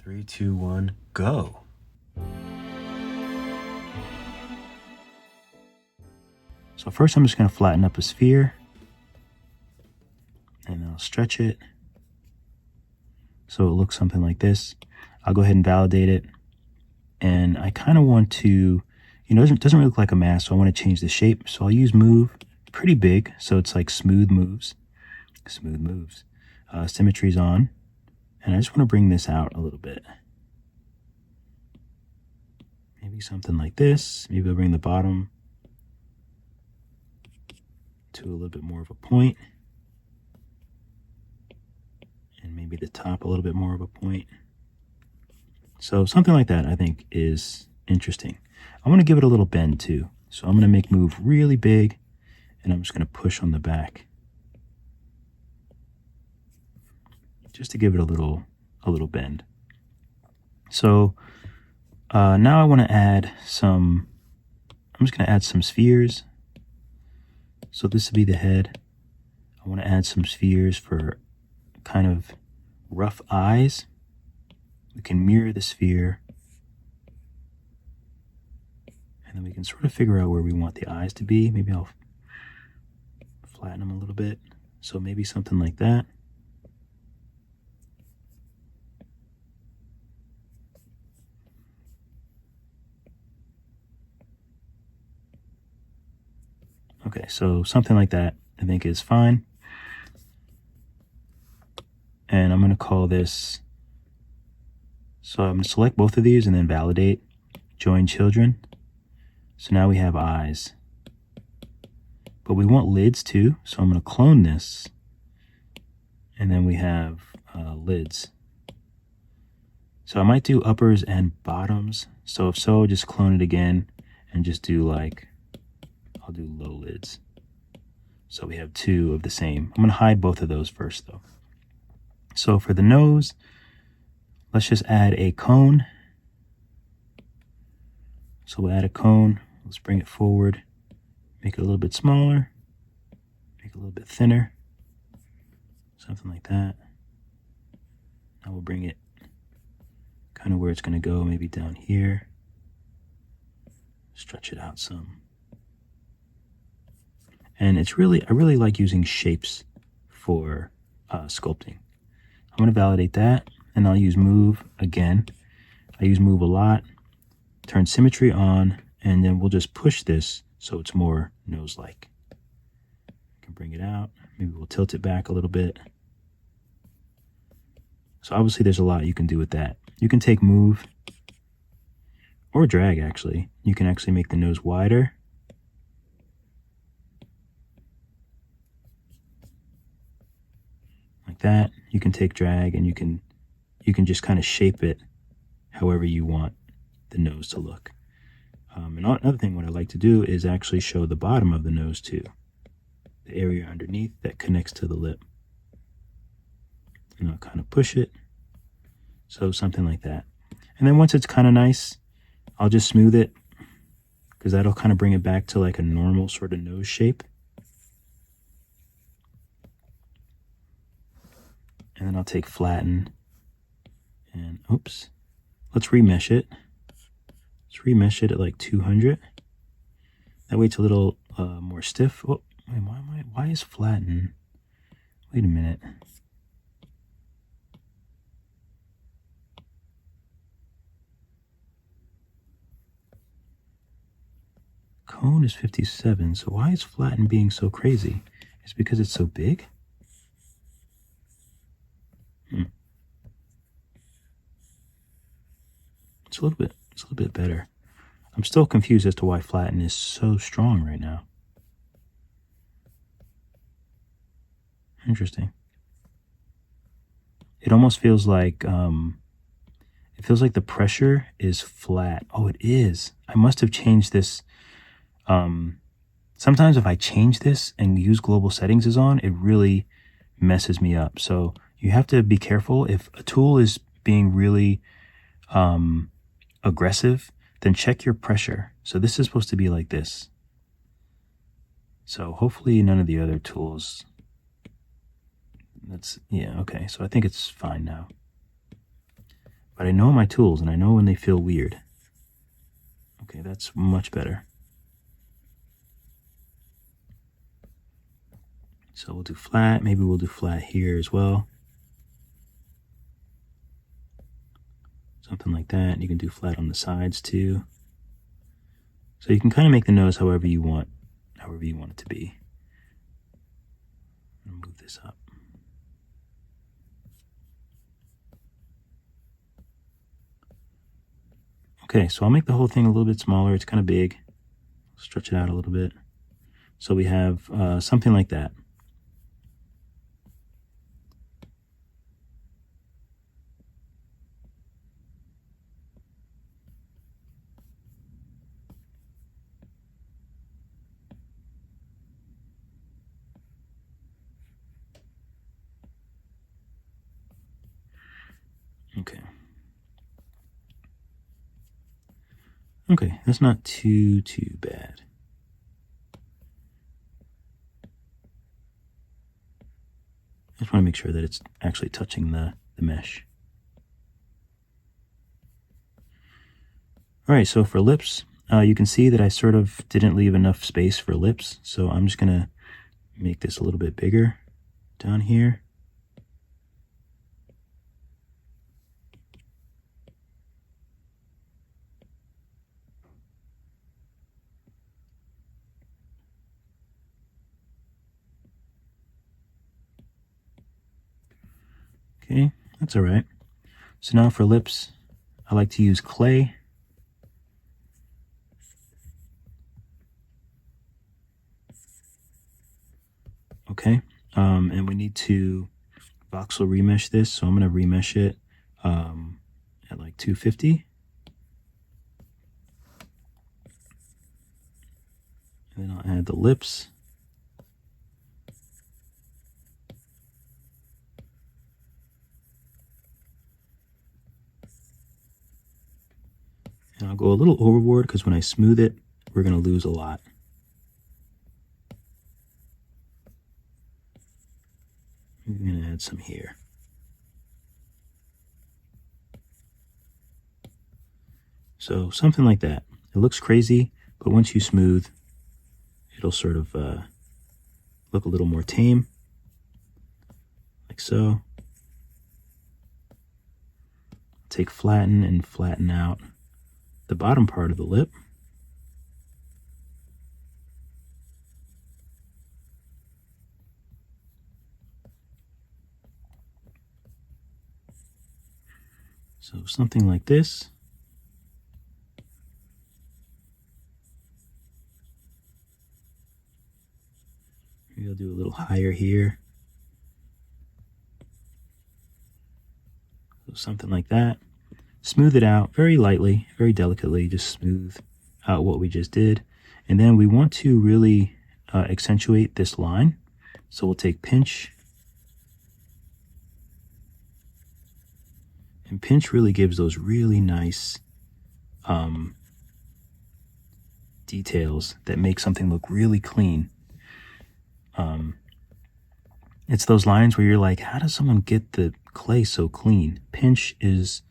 3, 2, 1, go. So first I'm just going to flatten up a sphere and I'll stretch it so it looks something like this. I'll go ahead and validate it, and I kind of want to, it doesn't really look like a mask, so I want to change the shape. So I'll use move pretty big, so it's like smooth moves. Symmetry's on, and I just want to bring this out a little bit. Maybe something like this. Maybe I'll bring the bottom to a little bit more of a point, and maybe the top a little bit more of a point. So something like that I think is interesting. I want to give it a little bend too. So I'm going to make move really big, and I'm just going to push on the back just to give it a little bend. So now I want to add I'm just going to add some spheres. So this would be the head. I want to add some spheres for kind of rough eyes. We can mirror the sphere, and then we can sort of figure out where we want the eyes to be. Maybe I'll flatten them a little bit. So maybe something like that. Okay, so something like that I think is fine. And I'm going to call this, so I'm going to select both of these and then validate, join children. So now we have eyes. But we want lids too, so I'm going to clone this. And then we have lids. So I might do uppers and bottoms. So if so, just clone it again and just do I'll do low lids. So we have two of the same. I'm going to hide both of those first though. So for the nose, let's just add a cone. So we'll add a cone. Let's bring it forward, make it a little bit smaller, make it a little bit thinner, something like that. Now we'll bring it kind of where it's going to go, maybe down here. Stretch it out some. And I really like using shapes for sculpting. I'm going to validate that, and I'll use move again. I use move a lot. Turn symmetry on, and then we'll just push this so it's more nose-like. I can bring it out. Maybe we'll tilt it back a little bit. So obviously there's a lot you can do with that. You can take move or drag actually. You can actually make the nose wider. Like that. You can take drag, and you can just kind of shape it however you want the nose to look. And another thing what I like to do is actually show the bottom of the nose too. The area underneath that connects to the lip. And I'll kind of push it. So something like that. And then once it's kind of nice, I'll just smooth it, because that'll kind of bring it back to like a normal sort of nose shape. And then I'll take flatten and oops, let's remesh it. Let's remesh it at like 200. That way it's a little more stiff. Oh, wait, why is flatten? Wait a minute. Cone is 57, so why is flatten being so crazy? It's because it's so big? It's a little bit better. I'm still confused as to why flatten is so strong right now. Interesting. It almost feels like the pressure is flat. Oh, it is. I must have changed this. Sometimes if I change this and use global settings is on, it really messes me up. So you have to be careful. If a tool is being really aggressive, then check your pressure. So this is supposed to be like this. So hopefully none of the other tools. Yeah, okay. So I think it's fine now. But I know my tools, and I know when they feel weird. Okay, that's much better. So we'll do flat. Maybe we'll do flat here as well. Something like that. You can do flat on the sides too. So you can kind of make the nose however you want it to be. I'll move this up. Okay, so I'll make the whole thing a little bit smaller. It's kind of big. Stretch it out a little bit. So we have something like that. Okay. Okay, that's not too bad. I just want to make sure that it's actually touching the mesh. All right, so for lips, you can see that I sort of didn't leave enough space for lips, so I'm just gonna make this a little bit bigger down here. Okay, that's all right. So now for lips, I like to use clay. Okay, and we need to voxel remesh this, so I'm going to remesh it at like 250. And then I'll add the lips. And I'll go a little overboard because when I smooth it, we're going to lose a lot. I'm going to add some here. So something like that. It looks crazy, but once you smooth, it'll sort of look a little more tame, like so. Take flatten and flatten out the bottom part of the lip. So something like this. Maybe I'll do a little higher here. So something like that. Smooth it out very lightly, very delicately, just smooth out what we just did. And then we want to really accentuate this line. So we'll take pinch. And pinch really gives those really nice details that make something look really clean. It's those lines where you're like, how does someone get the clay so clean? Pinch is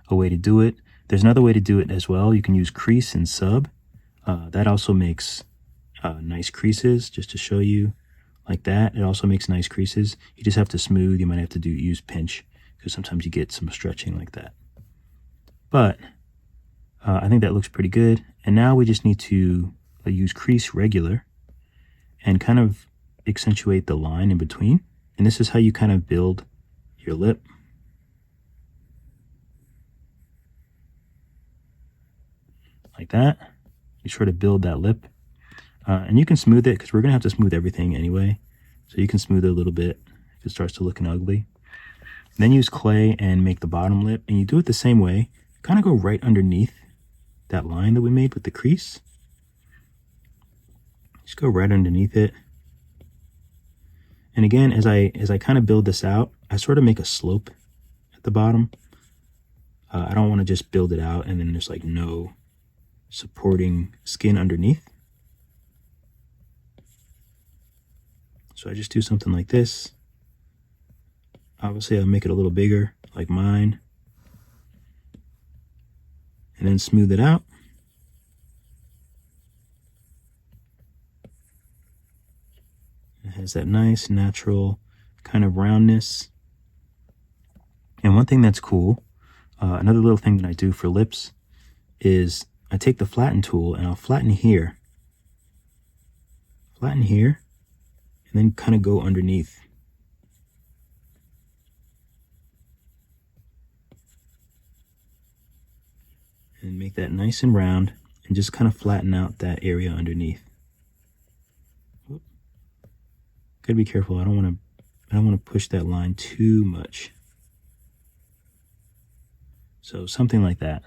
a way to do it. There's another way to do it as well. You can use crease and sub. That also makes nice creases, just to show you like that. It also makes nice creases. You just have to smooth. You might have to use pinch because sometimes you get some stretching like that. But I think that looks pretty good. And now we just need to use crease regular and kind of accentuate the line in between. And this is how you kind of build your lip. Like that. You sort of build that lip. And you can smooth it because we're going to have to smooth everything anyway. So you can smooth it a little bit if it starts to looking ugly. And then use clay and make the bottom lip. And you do it the same way. Kind of go right underneath that line that we made with the crease. Just go right underneath it. And again, as I kind of build this out, I sort of make a slope at the bottom. I don't want to just build it out and then there's like no supporting skin underneath. So I just do something like this. Obviously, I'll make it a little bigger, like mine. and then smooth it out. It has that nice natural kind of roundness. And one thing that's cool, another little thing that I do for lips is I take the flatten tool and I'll flatten here, and then kind of go underneath. And make that nice and round and just kind of flatten out that area underneath. Gotta be careful. I don't want to push that line too much. So something like that.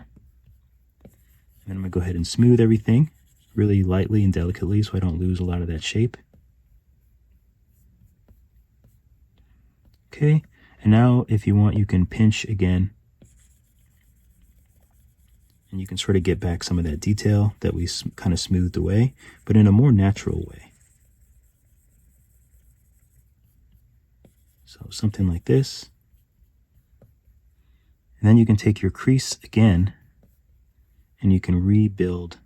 And I'm gonna go ahead and smooth everything really lightly and delicately so I don't lose a lot of that shape. Okay, and now if you want, you can pinch again and you can sort of get back some of that detail that we kind of smoothed away, but in a more natural way. So something like this. And then you can take your crease again and you can rebuild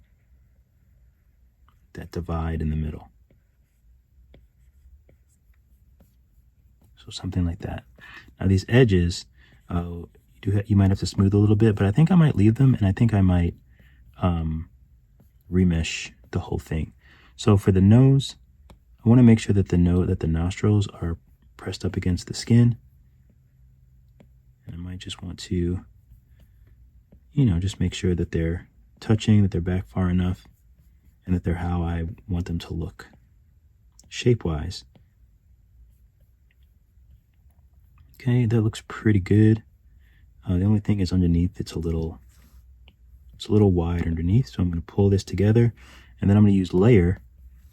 that divide in the middle. So something like that. Now these edges, you might have to smooth a little bit, but I think I might leave them, and I think I might remesh the whole thing. So for the nose, I want to make sure that the nostrils are pressed up against the skin. And I might just want to, just make sure that they're touching, that they're back far enough, and that they're how I want them to look shape-wise. Okay, that looks pretty good. The only thing is underneath, it's a little wide underneath, so I'm going to pull this together, and then I'm going to use layer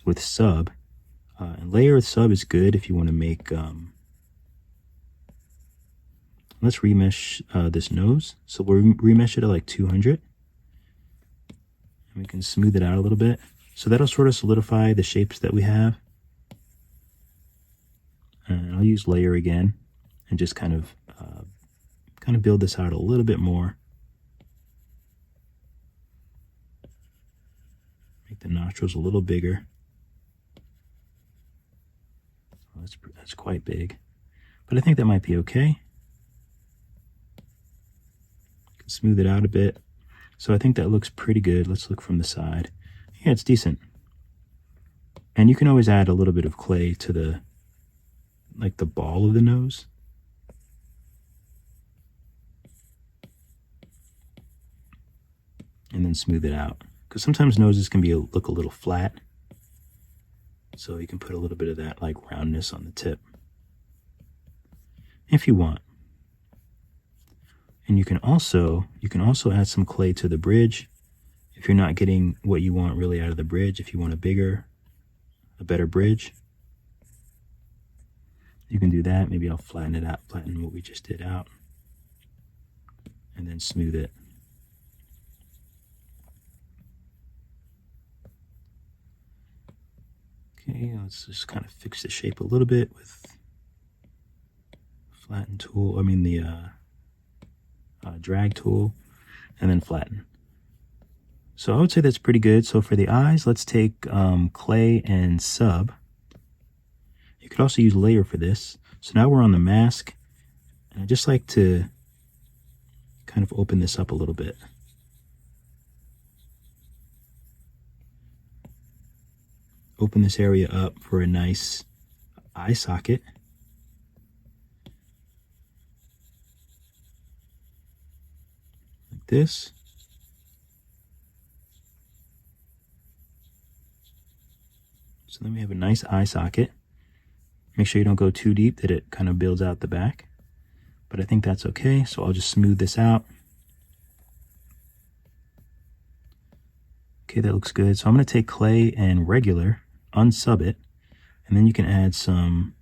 with sub. And layer with sub is good if you want to make, let's remesh this nose. So we'll remesh it at like 200. And we can smooth it out a little bit. So that'll sort of solidify the shapes that we have. And I'll use layer again and just kind of build this out a little bit more. Make the nostrils a little bigger. Oh, that's quite big, but I think that might be okay. Can smooth it out a bit. So I think that looks pretty good. Let's look from the side. Yeah, it's decent. And you can always add a little bit of clay to the ball of the nose. And then smooth it out. Because sometimes noses can look a little flat. So you can put a little bit of that roundness on the tip. If you want. And you can also add some clay to the bridge if you're not getting what you want really out of the bridge. If you want a better bridge, you can do that. Maybe I'll flatten it out, flatten what we just did out, and then smooth it. Okay, let's just kind of fix the shape a little bit with flatten tool. The drag tool, and then flatten. So I would say that's pretty good. So for the eyes, let's take clay and sub. You could also use layer for this. So now we're on the mask, and I just like to kind of open this up a little bit. Open this area up for a nice eye socket. Like this. So then we have a nice eye socket. Make sure you don't go too deep that it kind of builds out the back. But I think that's okay, so I'll just smooth this out. Okay, that looks good. So I'm going to take clay and regular, unsub it, and then you can add some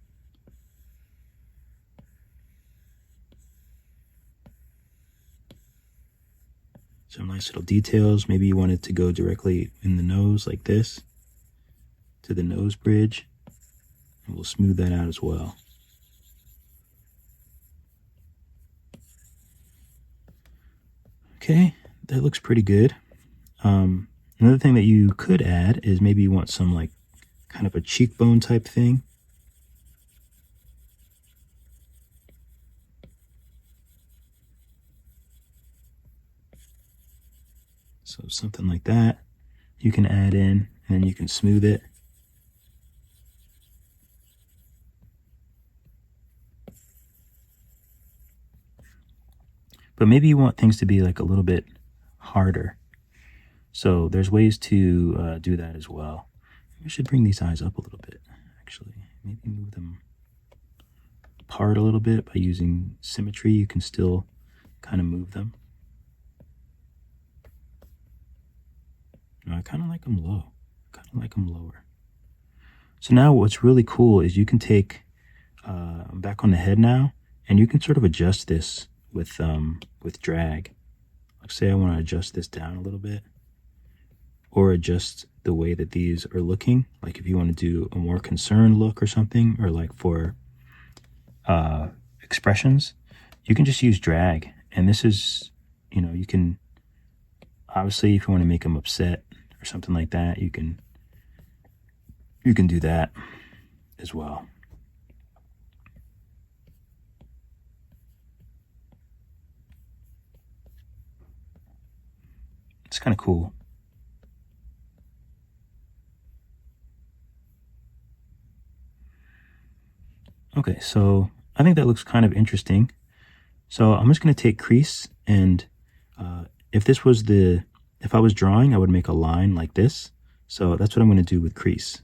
nice little details. Maybe you want it to go directly in the nose like this, to the nose bridge, and we'll smooth that out as well. Okay, that looks pretty good. Another thing that you could add is maybe you want some like kind of a cheekbone type thing. So something like that you can add in, and then you can smooth it. But maybe you want things to be like a little bit harder. So there's ways to do that as well. We should bring these eyes up a little bit, actually. Maybe move them apart a little bit by using symmetry. You can still kind of move them. No, I kind of like them low. Kind of like them lower. So now what's really cool is you can take, I'm back on the head now, and you can sort of adjust this with drag. Like say I want to adjust this down a little bit, or adjust the way that these are looking. Like if you want to do a more concerned look or something, or like for expressions, you can just use drag. And this is, you know, you can, obviously if you want to make them upset or something like that, you can do that as well. It's kind of cool. Okay, so I think that looks kind of interesting. So I'm just going to take crease, and if I was drawing, I would make a line like this. So that's what I'm going to do with crease.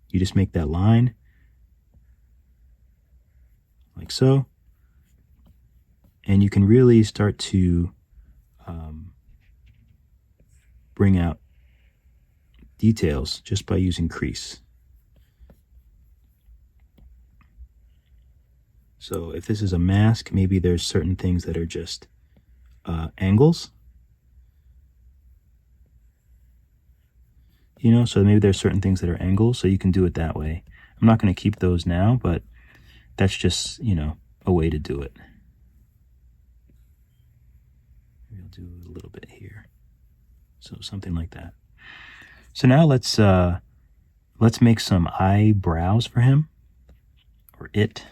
You just make that line like so, and you can really start to bring out details just by using crease. So if this is a mask, maybe there's certain things that are just angles. You know, so maybe there's certain things that are angles, so you can do it that way. I'm not going to keep those now, but that's just, you know, a way to do it. Maybe I'll do a little bit here. So something like that. So now let's make some eyebrows for him, or it,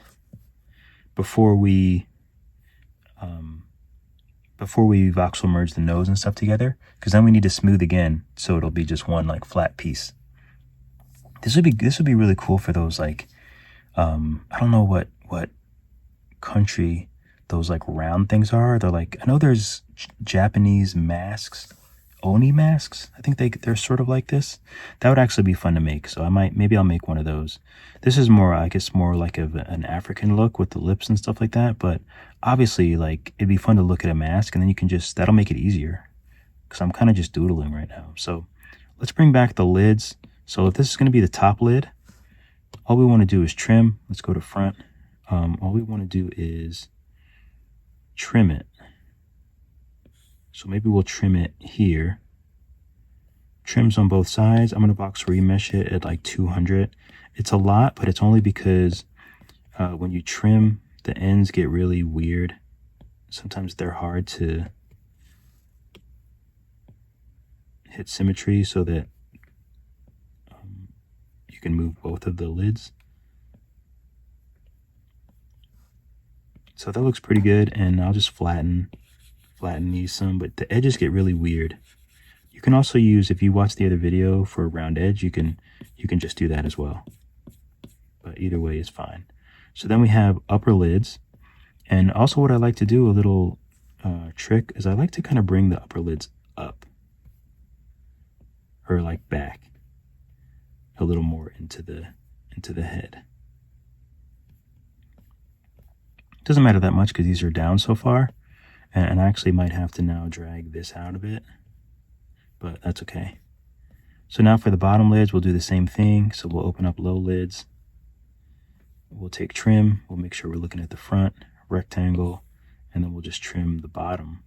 before we voxel merge the nose and stuff together, because then we need to smooth again, so it'll be just one like flat piece. This would be really cool for those like I don't know what country those like round things are. They're like, I know there's Japanese masks, oni masks. I think they're sort of like this. That would actually be fun to make. So maybe I'll make one of those. This is more, I guess, more like an African look with the lips and stuff like that. But obviously, like, it'd be fun to look at a mask, and then you can that'll make it easier, because I'm kind of just doodling right now. So let's bring back the lids. So if this is going to be the top lid, all we want to do is trim. Let's go to front. All we want to do is trim it. So maybe we'll trim it here. Trims on both sides. I'm going to box remesh it at like 200. It's a lot, but it's only because when you trim, the ends get really weird. Sometimes they're hard to hit symmetry so that you can move both of the lids. So that looks pretty good, and I'll just flatten these some, but the edges get really weird. You can also use, if you watch the other video for a round edge, you can just do that as well. But either way is fine. So then we have upper lids, and also what I like to do, a little trick, is I like to kind of bring the upper lids up, or like back a little more into the head. Doesn't matter that much because these are down so far, and I actually might have to now drag this out a bit, but that's okay. So now for the bottom lids, we'll do the same thing. So we'll open up low lids. We'll take trim. We'll make sure we're looking at the front, rectangle, and then we'll just trim the bottom.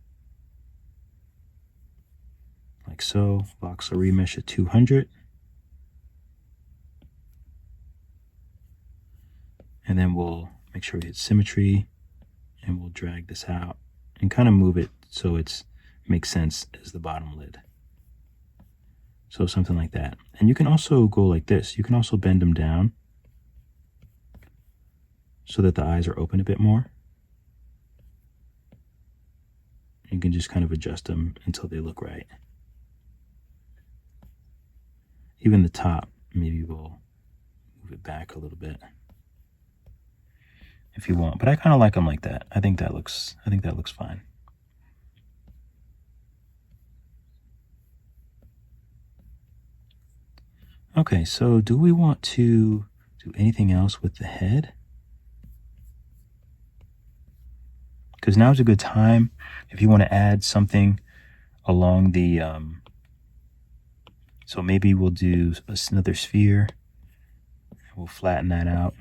Like so. Voxel remesh at 200. And then we'll make sure we hit symmetry, and we'll drag this out and kind of move it so it's makes sense as the bottom lid. So something like that. And you can also go like this. You can also bend them down so that the eyes are open a bit more. You can just kind of adjust them until they look right. Even the top, maybe we'll move it back a little bit if you want. But I kind of like them like that. I think that looks fine. Okay, so do we want to do anything else with the head? Because now's a good time if you want to add something along the, so maybe we'll do another sphere. We'll flatten that out.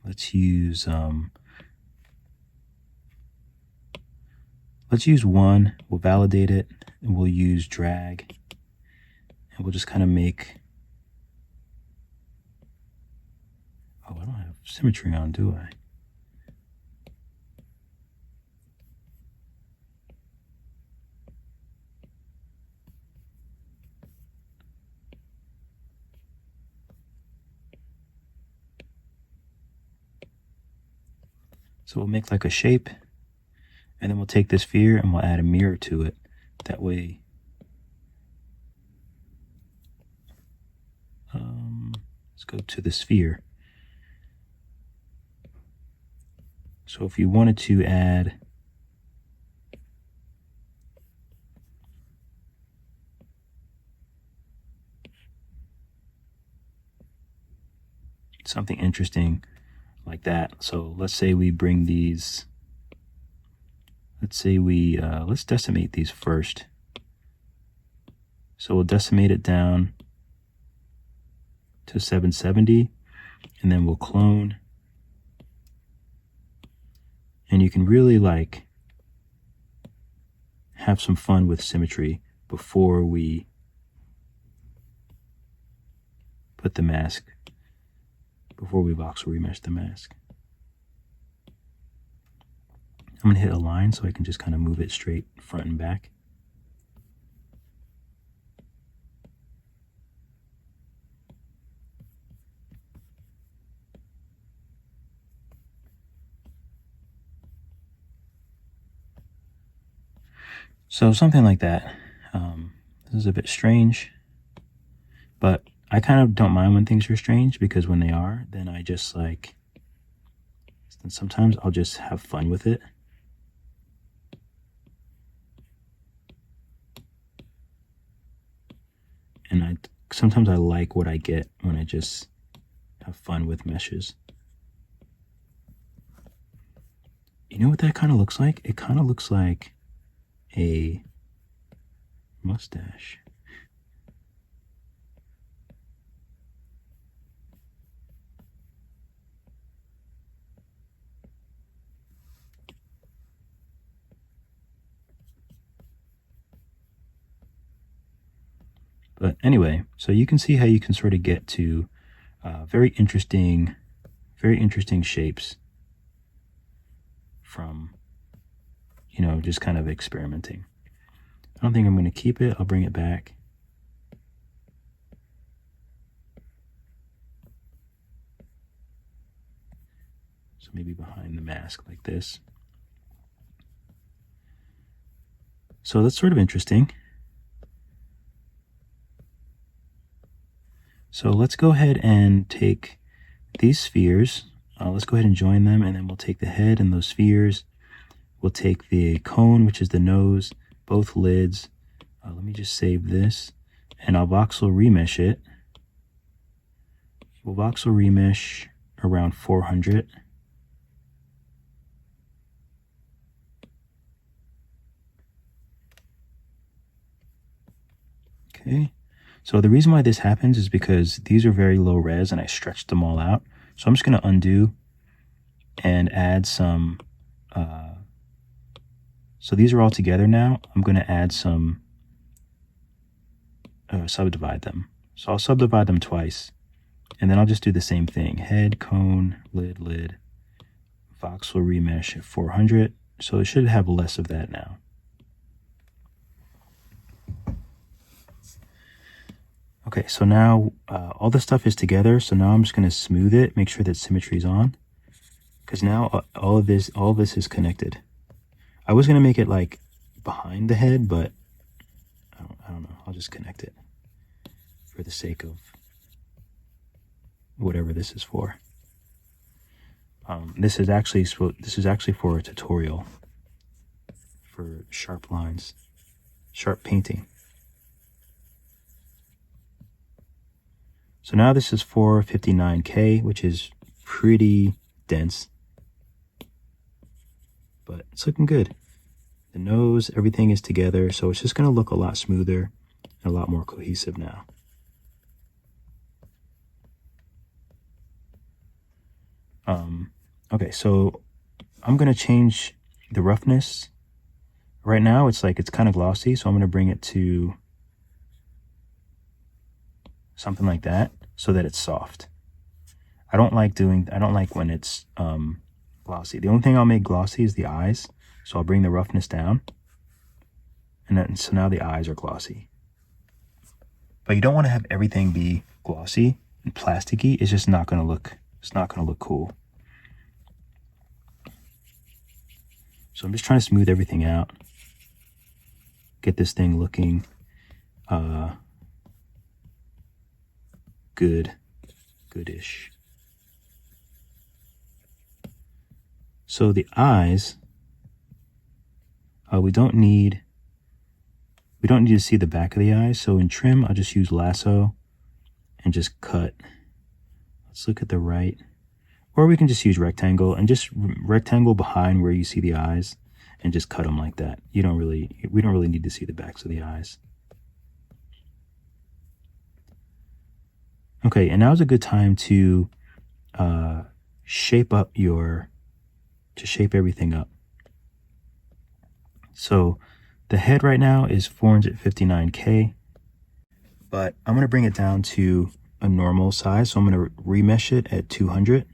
Let's use one. We'll validate it, and we'll use drag, and we'll just kind of make. Oh, I don't have symmetry on, do I? So we'll make like a shape, and then we'll take this sphere and we'll add a mirror to it. That way, let's go to the sphere. So if you wanted to add something interesting like that. So let's say we bring these, let's decimate these first. So we'll decimate it down to 770, and then we'll clone. And you can really like have some fun with symmetry before we put the mask, before we voxel remesh the mask. I'm gonna hit align so I can just kind of move it straight front and back. So something like that. This is a bit strange, but I kind of don't mind when things are strange, because when they are, then I just like, and sometimes I'll just have fun with it. And sometimes I like what I get when I just have fun with meshes. You know what that kind of looks like? It kind of looks like a mustache. But anyway, so you can see how you can sort of get to very interesting shapes from, you know, just kind of experimenting. I don't think I'm going to keep it. I'll bring it back. So maybe behind the mask like this. So that's sort of interesting. So let's go ahead and take these spheres. Let's go ahead and join them, and then we'll take the head and those spheres. We'll take the cone, which is the nose, both lids. Let me just save this, and I'll voxel remesh it. We'll voxel remesh around 400. Okay. So the reason why this happens is because these are very low res and I stretched them all out. So I'm just going to undo and add some, so these are all together now. I'm going to add some, subdivide them. So I'll subdivide them twice. And then I'll just do the same thing. Head, cone, lid, lid, voxel remesh at 400. So it should have less of that now. Okay, so now all the stuff is together. So now I'm just going to smooth it, make sure that symmetry is on, because now all of this is connected. I was going to make it like behind the head, but I don't know. I'll just connect it for the sake of whatever this is for. This is actually for a tutorial for sharp lines, sharp painting. So now this is 459K, which is pretty dense, but it's looking good. The nose, everything is together, so it's just going to look a lot smoother and a lot more cohesive now. Okay, so I'm going to change the roughness. Right now it's kind of glossy, so I'm going to bring it to something like that so that it's soft. I don't like when it's glossy. The only thing I'll make glossy is the eyes. So I'll bring the roughness down. So now the eyes are glossy. But you don't want to have everything be glossy and plasticky. It's just not going to look cool. So I'm just trying to smooth everything out. Get this thing looking goodish. So the eyes, we don't need to see the back of the eyes. So in trim, I'll just use lasso and just cut. Let's look at the right. Or we can just use rectangle and just rectangle behind where you see the eyes and just cut them like that. We don't really need to see the backs of the eyes. Okay, and now's a good time to shape everything up. So the head right now is 459K, but I'm going to bring it down to a normal size. So I'm going to remesh it at 200.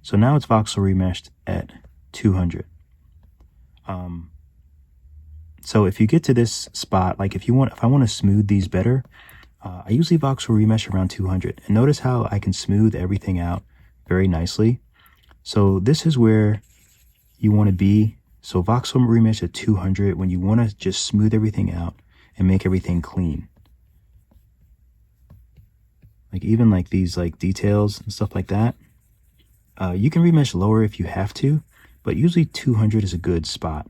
So now it's voxel remeshed at 200. So if you get to this spot, like if I want to smooth these better, I usually voxel remesh around 200. And notice how I can smooth everything out very nicely. So this is where you want to be. So voxel remesh at 200 when you want to just smooth everything out and make everything clean. Like even like these like details and stuff like that. You can remesh lower if you have to, but usually 200 is a good spot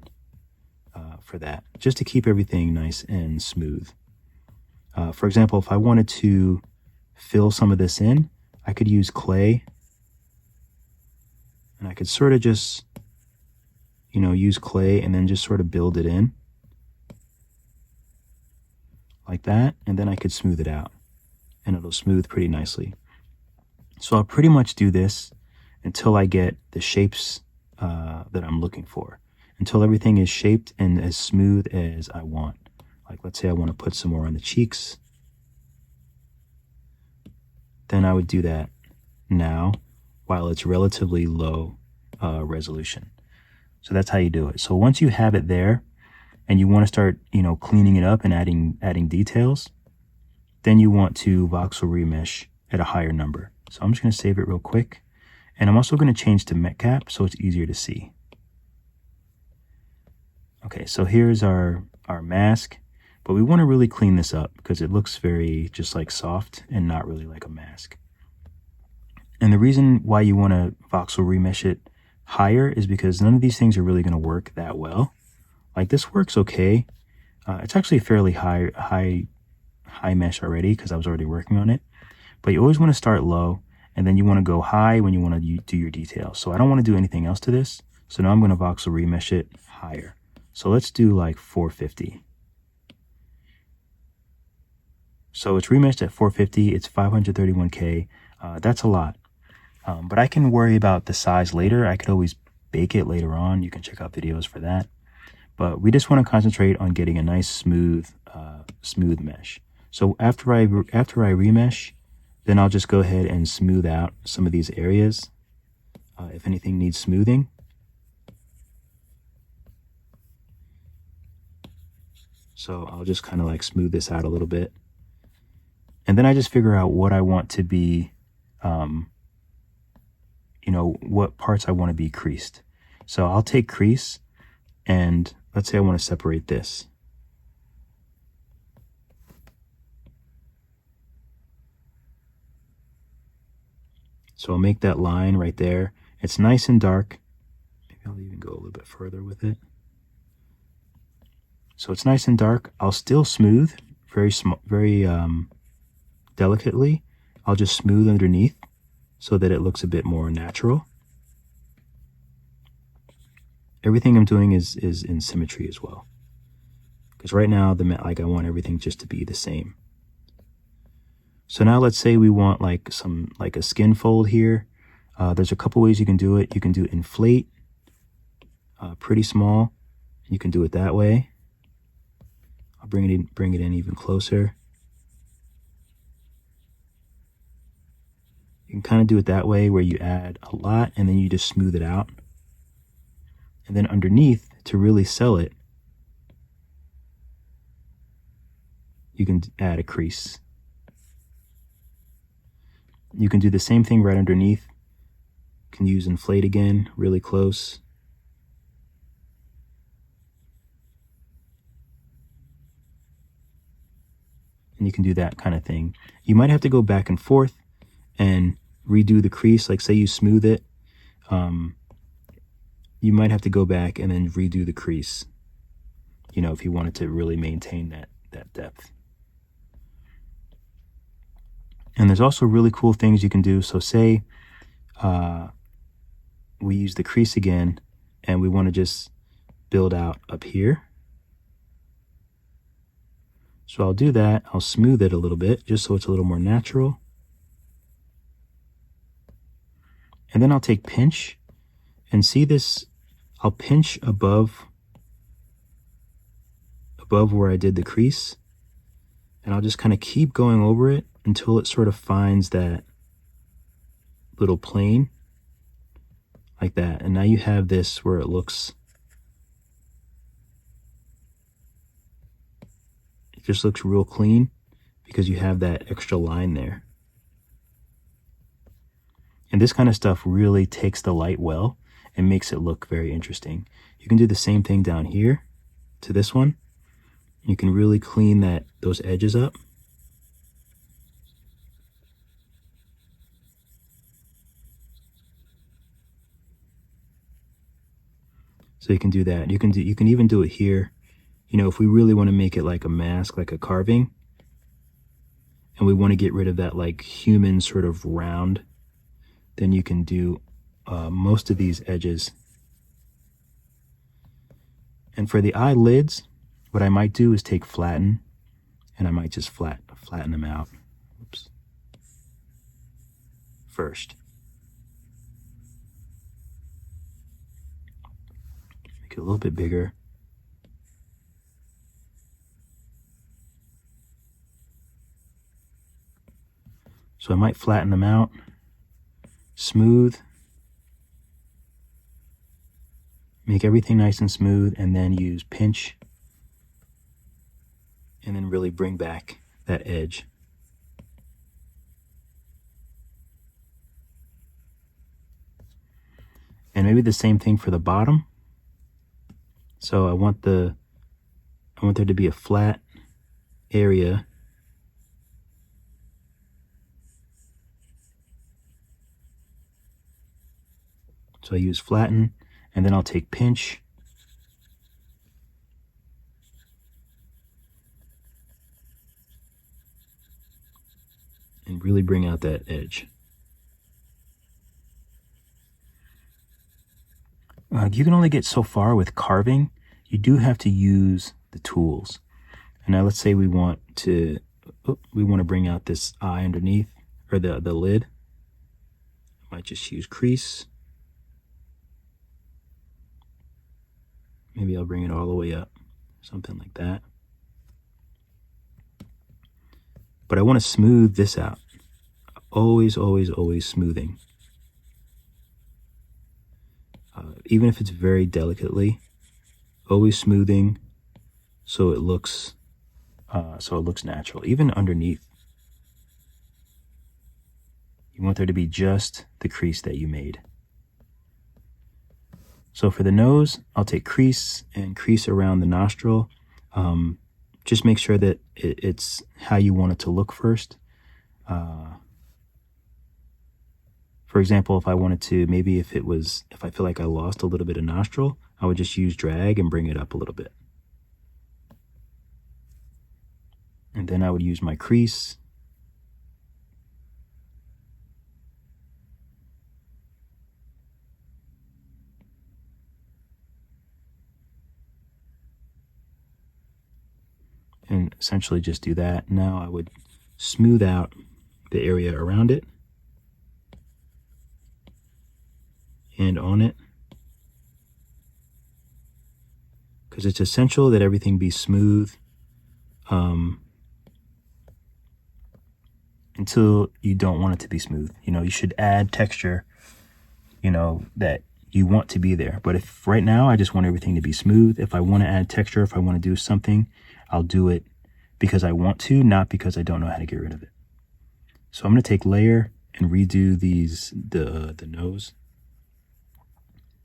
for that, just to keep everything nice and smooth. For example, if I wanted to fill some of this in, I could use clay, and I could sort of just, use clay and then just sort of build it in like that, and then I could smooth it out, and it'll smooth pretty nicely. So I'll pretty much do this until I get the shapes that I'm looking for, until everything is shaped and as smooth as I want. Like let's say I want to put some more on the cheeks. Then I would do that now while it's relatively low resolution. So that's how you do it. So once you have it there and you want to start, cleaning it up and adding details, then you want to voxel remesh at a higher number. So I'm just going to save it real quick. And I'm also going to change to metcap so it's easier to see. Okay, so here's our mask, but we want to really clean this up because it looks very just like soft and not really like a mask. And the reason why you want to voxel remesh it higher is because none of these things are really going to work that well. Like this works okay. It's actually fairly high mesh already because I was already working on it. But you always want to start low, and then you want to go high when you want to do your details. So I don't want to do anything else to this. So now I'm going to voxel remesh it higher. So let's do like 450. So it's remeshed at 450. It's 531K. That's a lot. But I can worry about the size later. I could always bake it later on. You can check out videos for that. But we just want to concentrate on getting a nice smooth mesh. So after I remesh, Then I'll just go ahead and smooth out some of these areas if anything needs smoothing. So I'll just kind of like smooth this out a little bit. And then I just figure out what I want to be, you know, what parts I want to be creased. So I'll take crease, and let's say I want to separate this. So I'll make that line right there. It's nice and dark. Maybe I'll even go a little bit further with it. So it's nice and dark. I'll still smooth very delicately. I'll just smooth underneath so that it looks a bit more natural. Everything I'm doing is in symmetry as well. Because right now, I want everything just to be the same. So now let's say we want like a skin fold here. There's a couple ways you can do it. You can do inflate, pretty small. You can do it that way. I'll bring it in even closer. You can kind of do it that way where you add a lot and then you just smooth it out. And then underneath, to really sell it, you can add a crease. You can do the same thing right underneath. You can use inflate again, really close. And you can do that kind of thing. You might have to go back and forth and redo the crease. Like say you smooth it, you might have to go back and then redo the crease, you know, if you wanted to really maintain that depth. And there's also really cool things you can do. So say we use the crease again and we want to just build out up here. So I'll do that. I'll smooth it a little bit just so it's a little more natural. And then I'll take pinch and see this. I'll pinch above where I did the crease. And I'll just kind of keep going over it until it sort of finds that little plane like that. And now you have this where it just looks real clean because you have that extra line there. And this kind of stuff really takes the light well and makes it look very interesting. You can do the same thing down here to this one. You can really clean those edges up. So you can do that. You can even do it here. You know, if we really want to make it like a mask, like a carving, and we want to get rid of that like human sort of round, then you can do most of these edges. And for the eyelids, what I might do is take flatten, and I might just flatten them out. Oops. First. Make it a little bit bigger. So I might flatten them out, smooth, make everything nice and smooth, and then use pinch, and then really bring back that edge. And maybe the same thing for the bottom. So I want there to be a flat area. So I use flatten, and then I'll take pinch. And really bring out that edge. You can only get so far with carving. You do have to use the tools. And now let's say we want to bring out this eye underneath, or the lid. I might just use crease. Maybe I'll bring it all the way up, something like that. But I want to smooth this out always, always, always smoothing. Even if it's very delicately, always smoothing so it looks natural. Even underneath, you want there to be just the crease that you made. So for the nose, I'll take crease and crease around the nostril. Just make sure that it's how you want it to look first. For example, if I wanted to, maybe if I feel like I lost a little bit of nostril, I would just use drag and bring it up a little bit. And then I would use my crease. And essentially just do that. Now I would smooth out the area around it and on it, because it's essential that everything be smooth until you don't want it to be smooth. You should add texture, that you want to be there. But if right now I just want everything to be smooth, if I want to add texture, if I want to do something, I'll do it because I want to, not because I don't know how to get rid of it. So I'm going to take layer and redo the nose.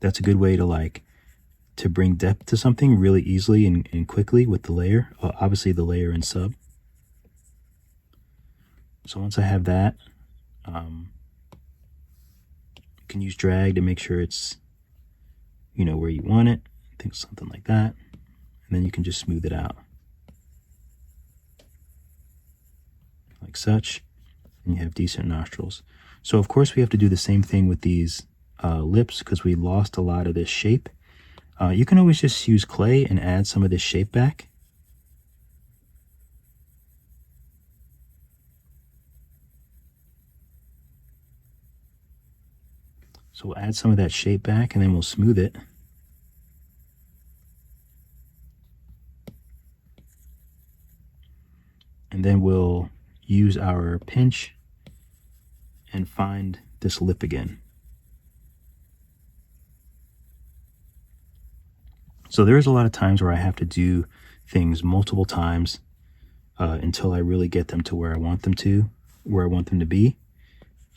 That's a good way to bring depth to something really easily and quickly with the layer. Obviously the layer and sub. So once I have that, you can use drag to make sure it's, where you want it. I think something like that. And then you can just smooth it out. Like such. And you have decent nostrils. So of course we have to do the same thing with these lips because we lost a lot of this shape. You can always just use clay and add some of this shape back. So we'll add some of that shape back and then we'll smooth it. And then we'll use our pinch and find this lip again. So there's a lot of times where I have to do things multiple times until I really get them to where I want them to be.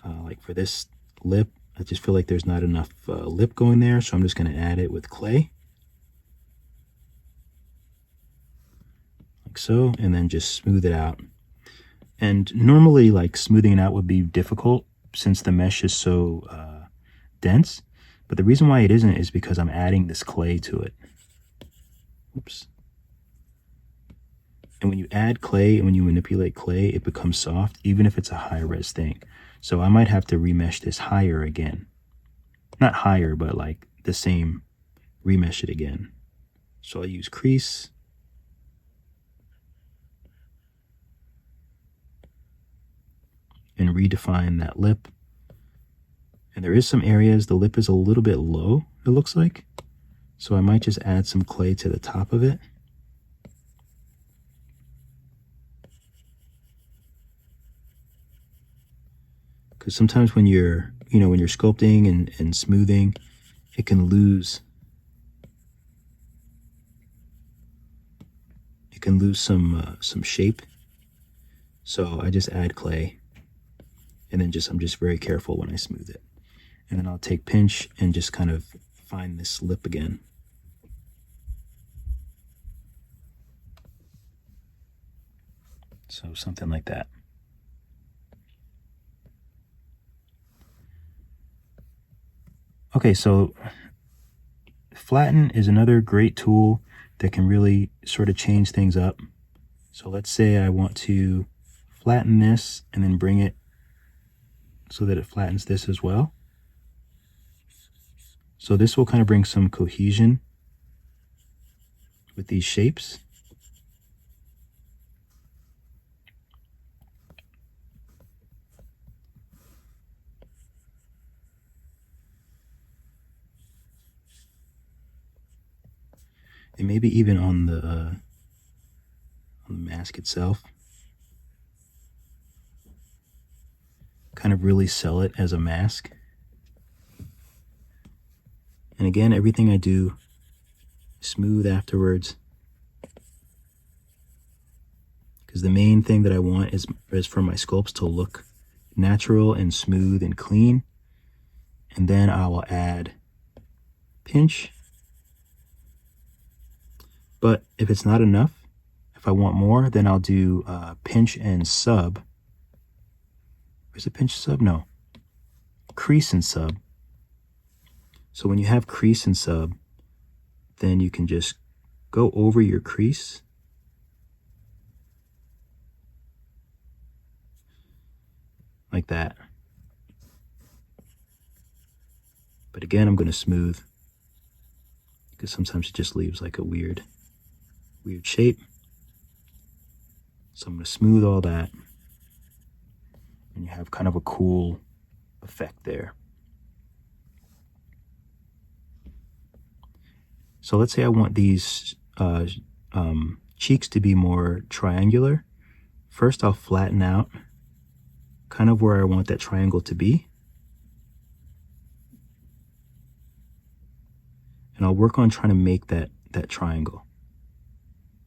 Like for this lip, I just feel like there's not enough lip going there, so I'm just going to add it with clay. Like so, and then just smooth it out. And normally, smoothing it out would be difficult since the mesh is so dense. But the reason why it isn't is because I'm adding this clay to it. Oops. And when you add clay and when you manipulate clay, it becomes soft, even if it's a high-res thing. So I might have to remesh this higher again. Not higher, but the same, remesh it again. So I use crease. And redefine that lip. And there is some areas, the lip is a little bit low, it looks like. So I might just add some clay to the top of it. Because sometimes when you're sculpting and smoothing, it can lose some shape. So I just add clay, and then I'm just very careful when I smooth it. And then I'll take pinch and just kind of find this lip again. So something like that. Okay, so flatten is another great tool that can really sort of change things up. So let's say I want to flatten this and then bring it so that it flattens this as well. So this will kind of bring some cohesion with these shapes. And maybe even on the mask itself. kind of really sell it as a mask. And again, everything I do, smooth afterwards. Because the main thing that I want is for my sculpts to look natural and smooth and clean. And then I will add pinch. But if it's not enough, if I want more, then I'll do pinch and sub. Is it pinch sub? No. Crease and sub. So when you have crease and sub, then you can just go over your crease. Like that. But again, I'm going to smooth, because sometimes it just leaves like a weird shape. So I'm going to smooth all that, and you have kind of a cool effect there. So let's say I want these cheeks to be more triangular. First, I'll flatten out kind of where I want that triangle to be. And I'll work on trying to make that triangle.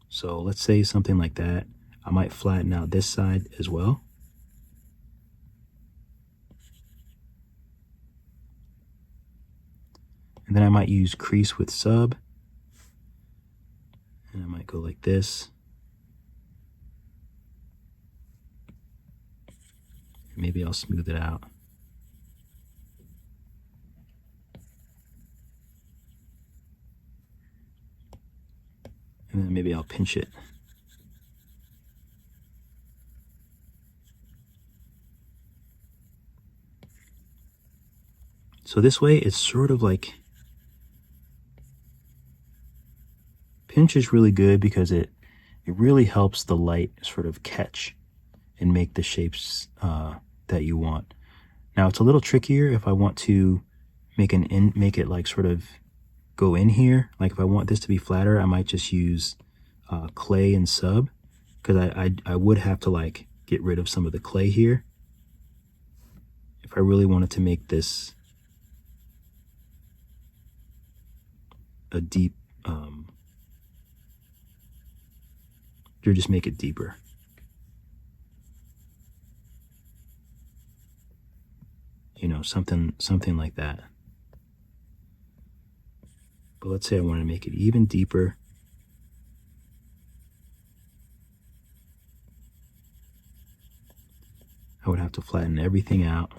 So let's say something like that. I might flatten out this side as well. And then I might use crease with sub. And I might go like this. Maybe I'll smooth it out. And then maybe I'll pinch it. So this way, it's sort of like, pinch is really good because it really helps the light sort of catch and make the shapes that you want. Now it's a little trickier if I want to make it like sort of go in here. Like if I want this to be flatter, I might just use clay and sub, because I would have to like get rid of some of the clay here if I really wanted to make this a deep, or just make it deeper. You know, something like that. But let's say I want to make it even deeper. I would have to flatten everything out.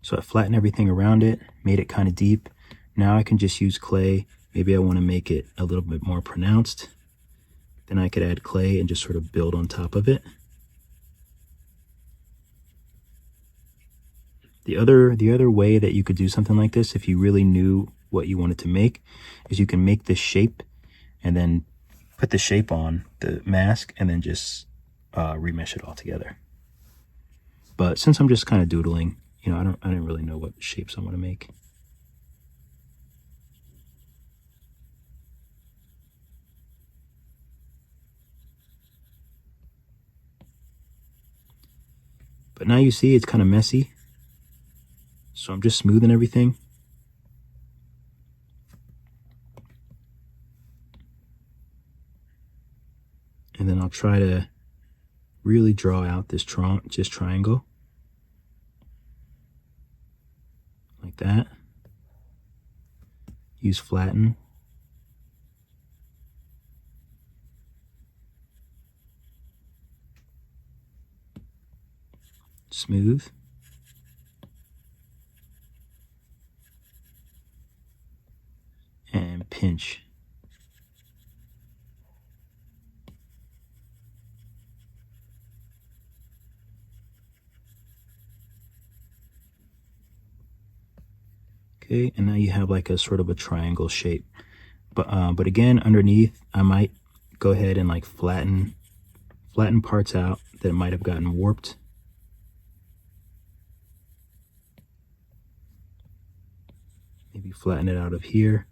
So I flattened everything around it, made it kind of deep. Now I can just use clay. Maybe I want to make it a little bit more pronounced. Then I could add clay and just sort of build on top of it. The other way that you could do something like this, if you really knew what you wanted to make, is you can make this shape and then put the shape on the mask and then just remesh it all together. But since I'm just kind of doodling, you know, I don't really know what shapes I want to make. But now you see it's kind of messy. So I'm just smoothing everything. And then I'll try to really draw out this triangle. Like that. Use flatten. Smooth. And pinch. Okay, and now you have like a sort of a triangle shape. But again, underneath, I might go ahead and like flatten parts out that it might have gotten warped. Maybe flatten it out of here.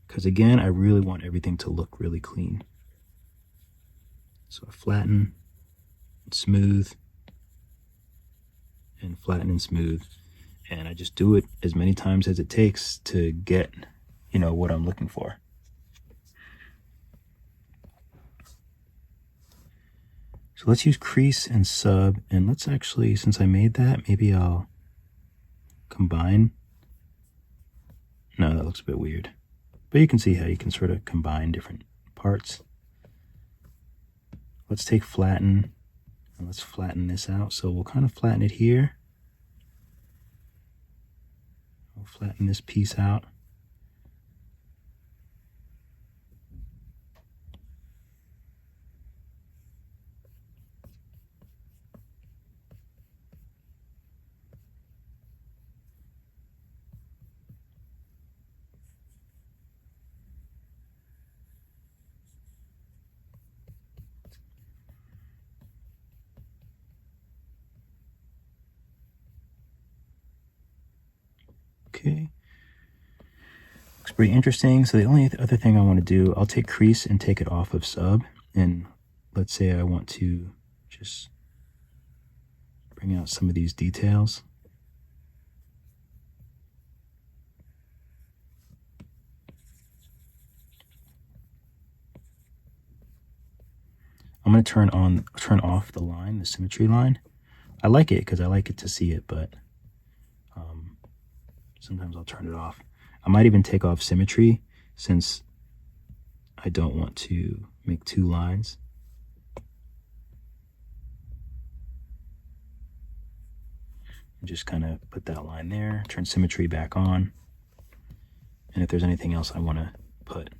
Because again, I really want everything to look really clean. So I flatten, and smooth, and flatten and smooth. And I just do it as many times as it takes to get, you know, what I'm looking for. So let's use crease and sub, and let's actually, since I made that, maybe I'll combine. No, that looks a bit weird. But you can see how you can sort of combine different parts. Let's take flatten, and let's flatten this out. So we'll kind of flatten it here. We'll flatten this piece out. Okay, looks pretty interesting. So the only other thing I want to do, I'll take crease and take it off of sub, and let's say I want to just bring out some of these details. I'm going to turn off the line, the symmetry line. I like it because I like it to see it, but sometimes I'll turn it off. I might even take off symmetry since I don't want to make two lines. And just kind of put that line there, turn symmetry back on. And if there's anything else I want to put.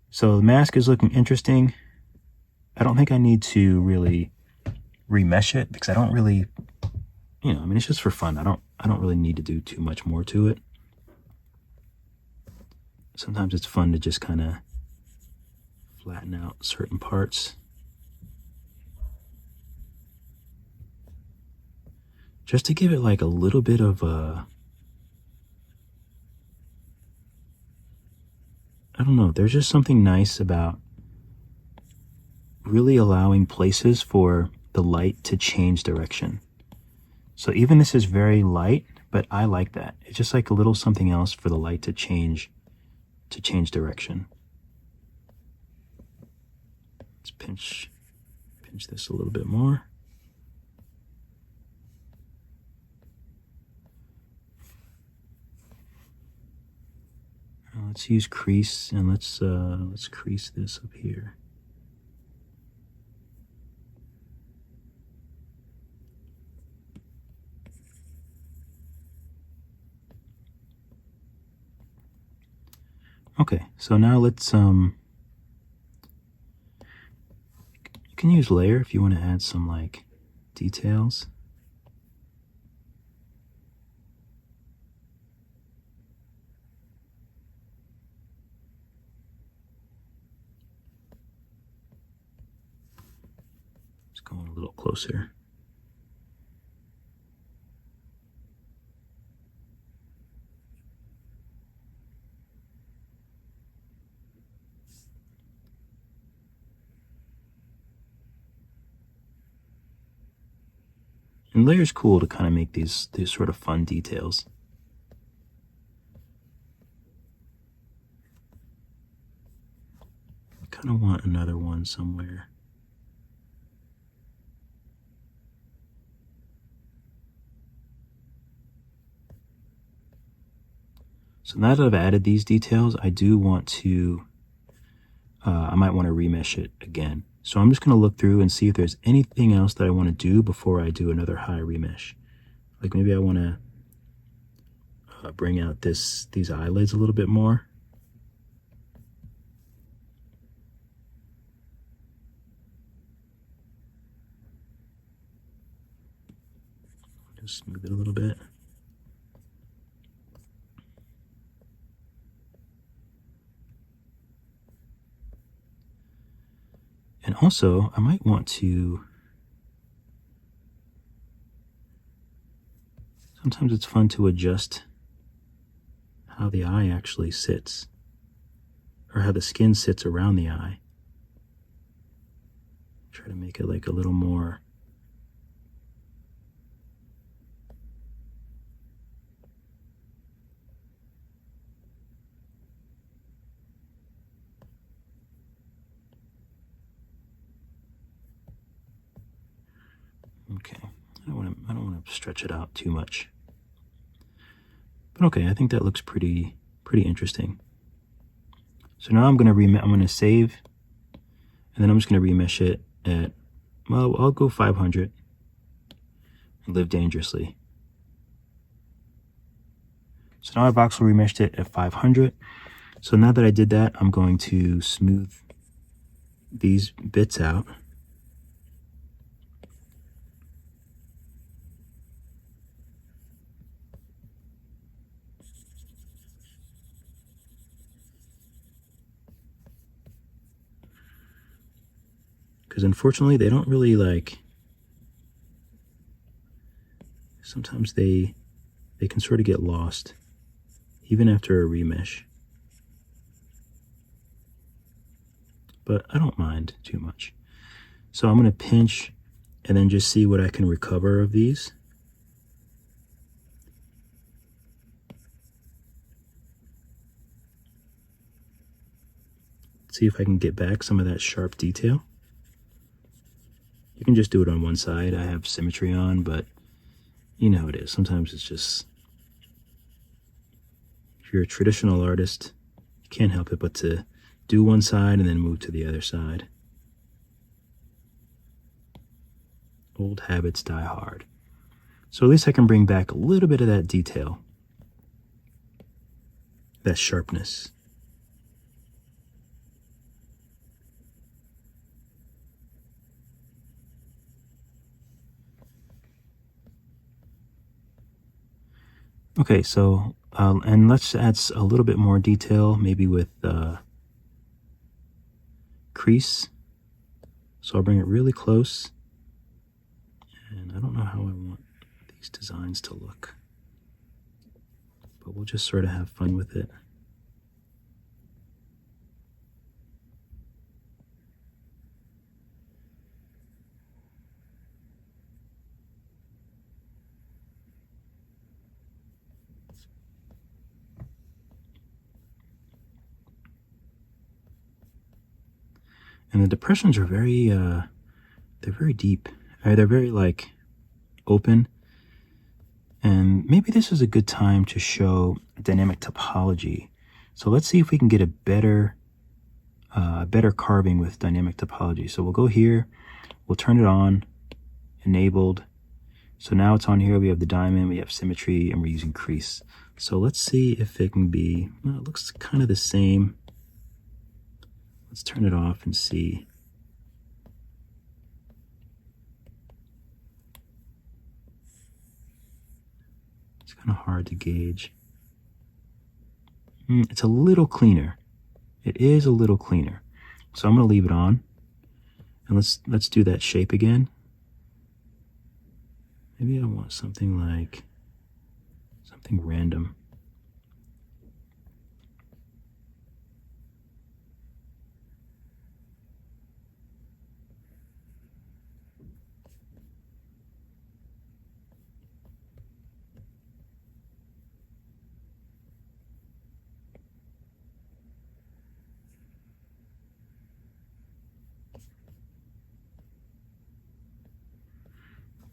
So the mask is looking interesting. I don't think I need to really remesh it because I don't really, you know, I mean, it's just for fun. I don't really need to do too much more to it. Sometimes it's fun to just kind of flatten out certain parts. Just to give it like a little bit of a, I don't know, there's just something nice about really allowing places for the light to change direction. So even this is very light, but I like that. It's just like a little something else for the light to change direction. Let's pinch this a little bit more. Now let's use crease, and let's crease this up here. Okay, so now let's you can use layer if you want to add some like details. Just going a little closer. And layer's cool to kind of make these sort of fun details. I kind of want another one somewhere. So now that I've added these details, I do want to, I might want to remesh it again. So I'm just going to look through and see if there's anything else that I want to do before I do another high remesh. Like maybe I want to bring out these eyelids a little bit more. Just smooth it a little bit. And Also, I might want to, sometimes it's fun to adjust how the eye actually sits, or how the skin sits around the eye. Try to make it like a little more okay. I don't want to stretch it out too much. But okay, I think that looks pretty interesting. So now I'm going to save, and then I'm just going to remesh it at, well, I'll go 500 and live dangerously. So now I've voxel remeshed it at 500. So now that I did that, I'm going to smooth these bits out. Because unfortunately, they don't really like, sometimes they can sort of get lost even after a remesh. But I don't mind too much. So I'm going to pinch and then just see what I can recover of these. See if I can get back some of that sharp detail. You can just do it on one side. I have symmetry on, but you know how it is. Sometimes it's just, if you're a traditional artist, you can't help it but to do one side and then move to the other side. Old habits die hard. So at least I can bring back a little bit of that detail, that sharpness. Okay, so, and let's add a little bit more detail, maybe with crease. So I'll bring it really close. And I don't know how I want these designs to look, but we'll just sort of have fun with it. And the depressions are very, they're very deep. They're very like open. And maybe this is a good time to show dynamic topology. So let's see if we can get a better carving with dynamic topology. So we'll go here, we'll turn it on, enabled. So now it's on here, we have the diamond, we have symmetry, and we're using crease. So let's see if it can be, well, it looks kind of the same. Let's turn it off and see. It's kind of hard to gauge. It's a little cleaner. It is a little cleaner. So I'm going to leave it on. And let's do that shape again. Maybe I want something like, something random.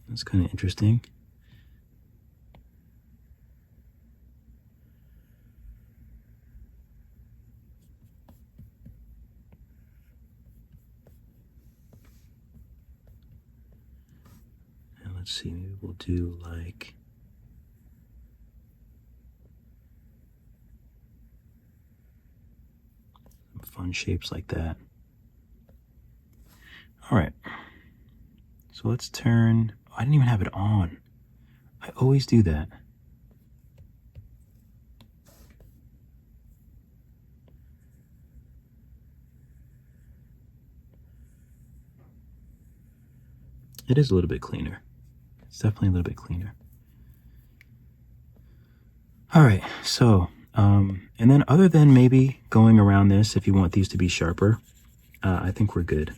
That's kind of interesting. And let's see, maybe we'll do like, some fun shapes like that. All right. So let's turn, I didn't even have it on. I always do that. It is a little bit cleaner. It's definitely a little bit cleaner. All right, so, and then other than maybe going around this, if you want these to be sharper, I think we're good.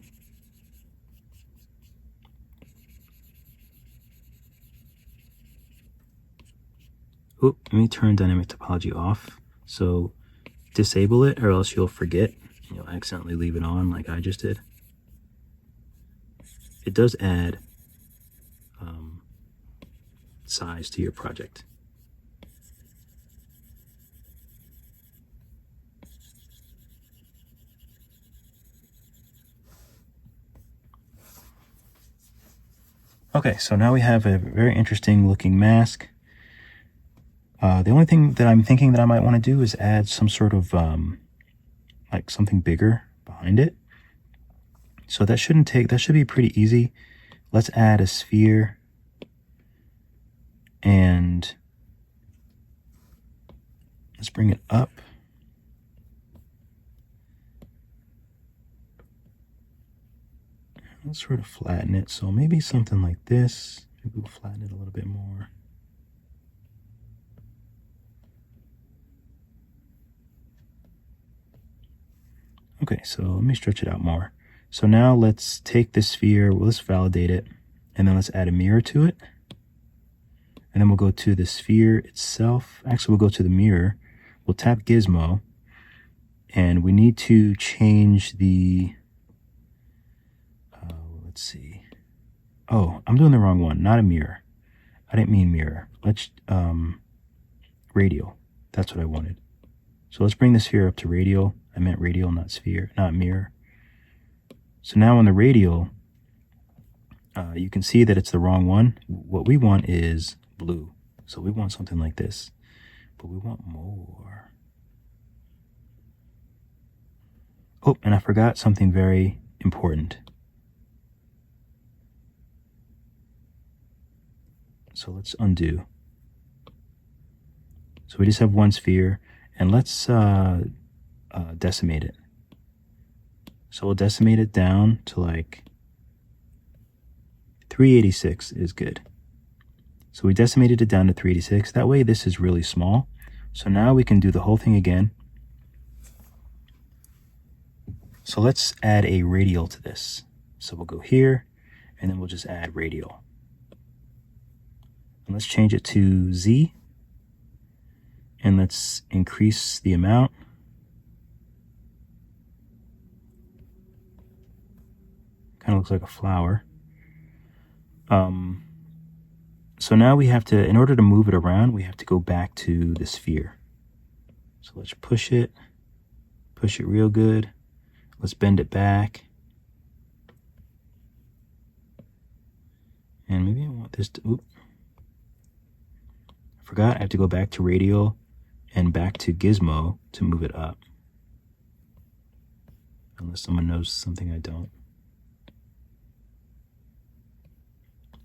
Oop, let me turn dynamic topology off. So disable it or else you'll forget. You'll accidentally leave it on like I just did. It does add size to your project. Okay, so now we have a very interesting looking mask. The only thing that I'm thinking that I might want to do is add some sort of like something bigger behind it. So that should be pretty easy. Let's add a sphere and let's bring it up. Let's sort of flatten it. So maybe something like this. Maybe we'll flatten it a little bit more. Okay, so let me stretch it out more. So now let's take this sphere, let's validate it, and then let's add a mirror to it. And then we'll go to the sphere itself. Actually, we'll go to the mirror. We'll tap Gizmo, and we need to change the, let's see. Oh, I'm doing the wrong one, not a mirror. I didn't mean mirror. Let's, radial. That's what I wanted. So let's bring the sphere up to radial. I meant radial, not sphere, not mirror. So now on the radial, you can see that it's the wrong one. What we want is blue. So we want something like this, but we want more. Oh, and I forgot something very important. So let's undo. So we just have one sphere, and let's decimate it. So we'll decimate it down to like 386 is good. So we decimated it down to 386. That way this is really small. So now we can do the whole thing again. So let's add a radial to this. So we'll go here, and then we'll just add radial. And let's change it to Z. And let's increase the amount. Kind of looks like a flower. So now we have to, in order to move it around, we have to go back to the sphere. So let's push it real good. Let's bend it back. And maybe I want this to, oop. I forgot I have to go back to radial and back to Gizmo to move it up. Unless someone knows something I don't.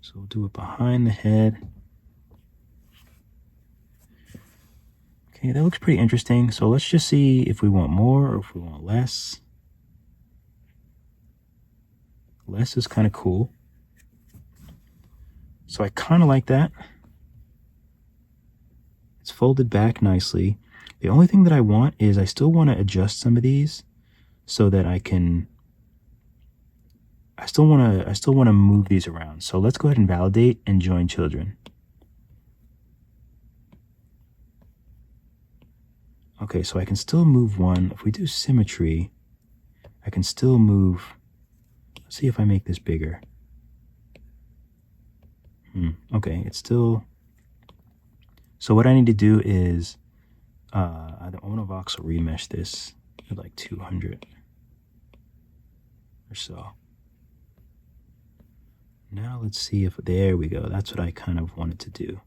So we'll do it behind the head. Okay, that looks pretty interesting. So let's just see if we want more or if we want less. Less is kind of cool. So I kind of like that. It's folded back nicely. The only thing that I want is I still want to adjust some of these so that I can, I still want to move these around. So let's go ahead and validate and join children. Okay, so I can still move one. If we do symmetry, I can still move. Let's see if I make this bigger. Okay, it's still. So what I need to do is, I want to voxel remesh this at like 200 or so. Now let's see if, there we go. That's what I kind of wanted to do.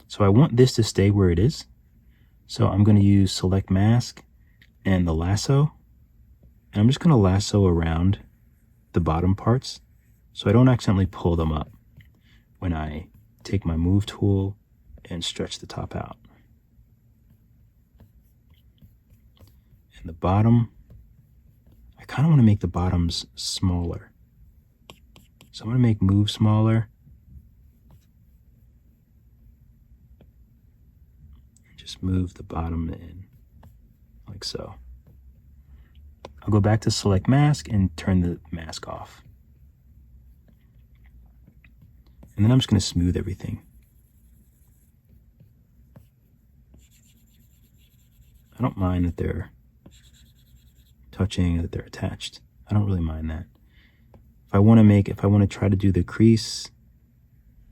So I want this to stay where it is. So I'm going to use select mask and the lasso. And I'm just going to lasso around the bottom parts so I don't accidentally pull them up when I take my move tool and stretch the top out. And the bottom, I kind of want to make the bottoms smaller. So I'm going to make move smaller. Just move the bottom in like so. I'll go back to select mask and turn the mask off. And then I'm just going to smooth everything. I don't mind that they're touching, that they're attached. I don't really mind that. If I want to try to do the crease,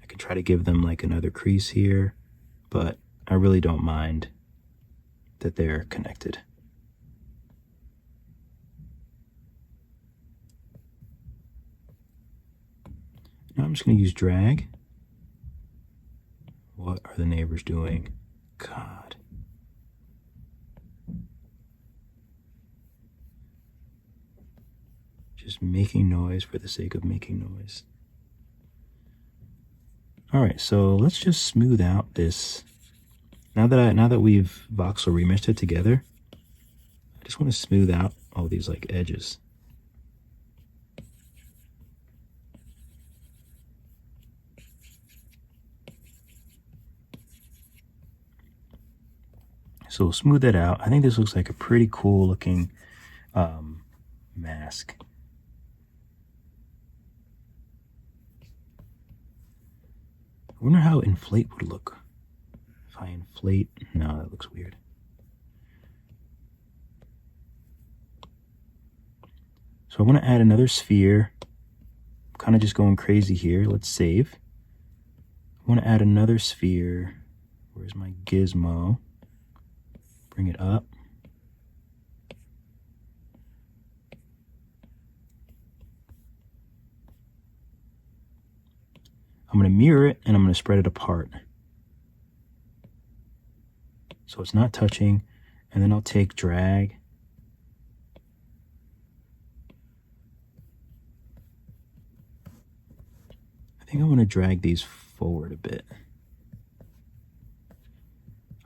I can try to give them like another crease here, but I really don't mind that they're connected. Now I'm just going to use drag. What are the neighbors doing? God. Just making noise for the sake of making noise. All right, so let's just smooth out this. Now that we've voxel remeshed it together, I just want to smooth out all these like edges. So we'll smooth that out. I think this looks like a pretty cool looking mask. I wonder how inflate would look. If I inflate, no, that looks weird. So I want to add another sphere. I'm kind of just going crazy here. Let's save. I want to add another sphere. Where's my gizmo? Bring it up. I'm going to mirror it and I'm going to spread it apart. So it's not touching. And then I'll take drag. I think I want to drag these forward a bit.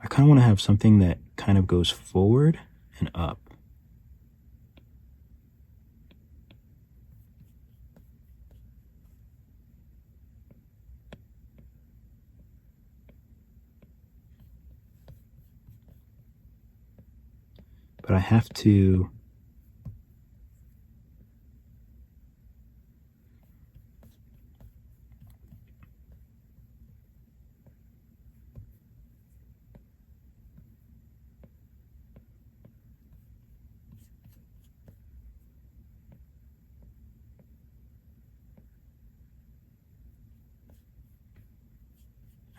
I kind of want to have something that kind of goes forward and up. But I have to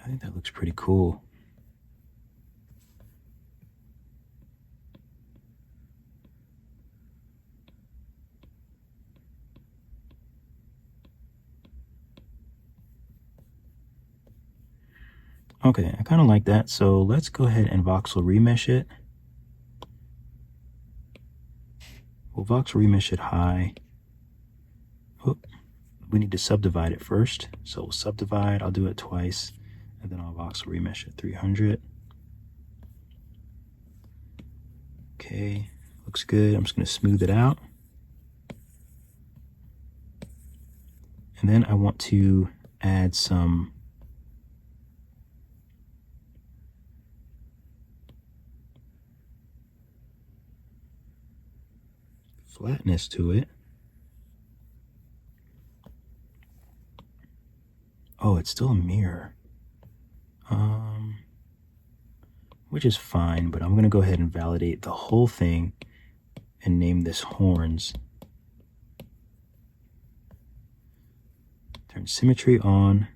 I think that looks pretty cool. Okay, I kind of like that. So let's go ahead and voxel remesh it. We'll voxel remesh it high. Oh, we need to subdivide it first. So we'll subdivide, I'll do it twice, and then I'll voxel remesh it 300. Okay, looks good. I'm just going to smooth it out. And then I want to add some flatness to it. Oh, it's still a mirror. Which is fine, but I'm going to go ahead and validate the whole thing and name this horns. Turn symmetry on.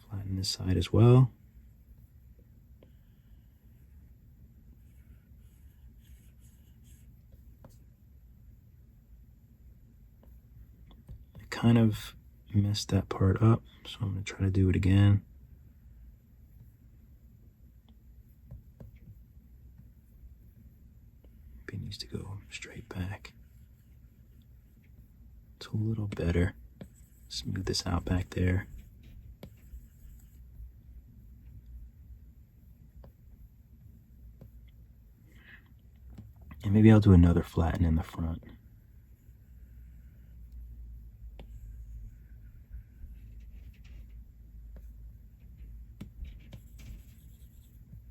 Flatten this side as well. I kind of messed that part up, so I'm going to try to do it again. It needs to go straight back. It's a little better. Smooth this out back there. And maybe I'll do another flatten in the front.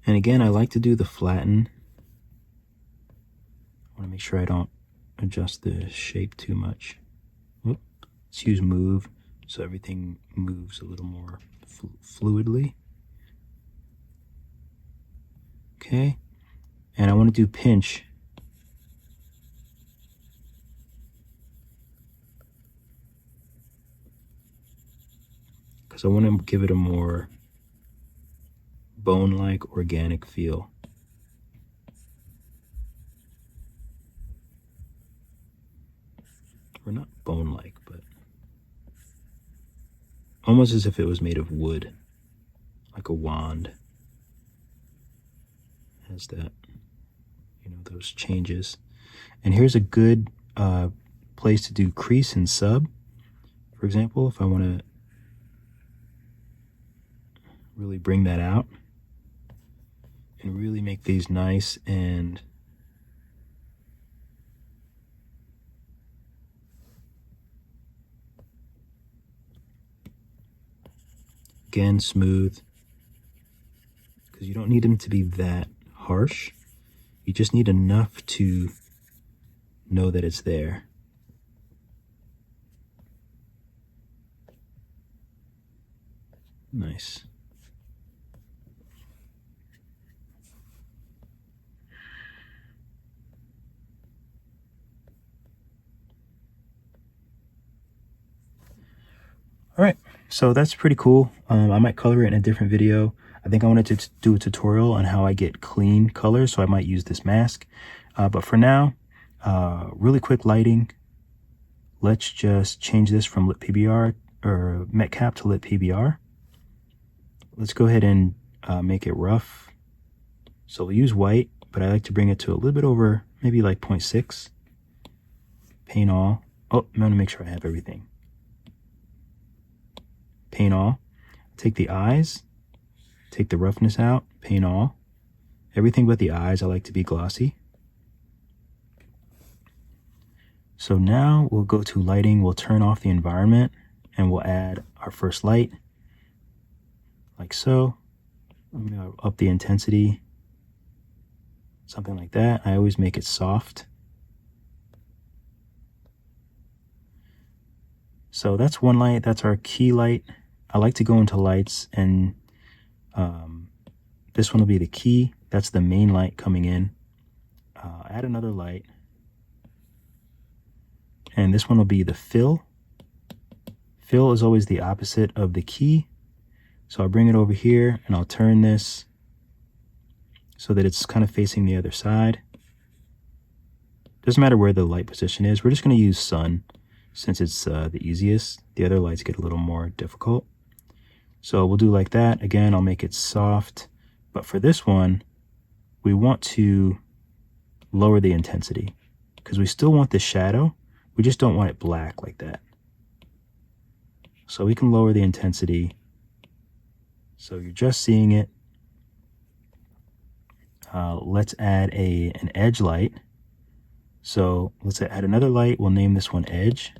And again, I like to do the flatten. I want to make sure I don't adjust the shape too much. Whoop. Let's use move so everything moves a little more fluidly. Okay, and I want to do pinch. Because I want to give it a more bone-like, organic feel. Or not bone-like, but almost as if it was made of wood, like a wand. Has that, you know, those changes. And here's a good place to do crease and sub. For example, if I want to really bring that out and really make these nice and again smooth, because you don't need them to be that harsh. You just need enough to know that it's there. Nice. All right, so that's pretty cool. I might color it in a different video. I think I wanted to do a tutorial on how I get clean colors, so I might use this mask. But for now, really quick lighting. Let's just change this from lit PBR or metcap to lit PBR. Let's go ahead and make it rough. So we'll use white, but I like to bring it to a little bit over, maybe like 0.6. Paint all. Oh, I'm gonna make sure I have everything. Paint all. Take the eyes, take the roughness out, paint all. Everything but the eyes I like to be glossy. So now we'll go to lighting, we'll turn off the environment, and we'll add our first light, like so. I'm gonna up the intensity, something like that. I always make it soft. So that's one light, that's our key light. I like to go into lights, and this one will be the key. That's the main light coming in. Add another light. And this one will be the fill. Fill is always the opposite of the key. So I'll bring it over here and I'll turn this so that it's kind of facing the other side. Doesn't matter where the light position is. We're just going to use sun since it's the easiest. The other lights get a little more difficult. So we'll do like that. Again, I'll make it soft. But for this one, we want to lower the intensity because we still want the shadow. We just don't want it black like that. So we can lower the intensity. So you're just seeing it. Let's add an edge light. So let's add another light. We'll name this one edge.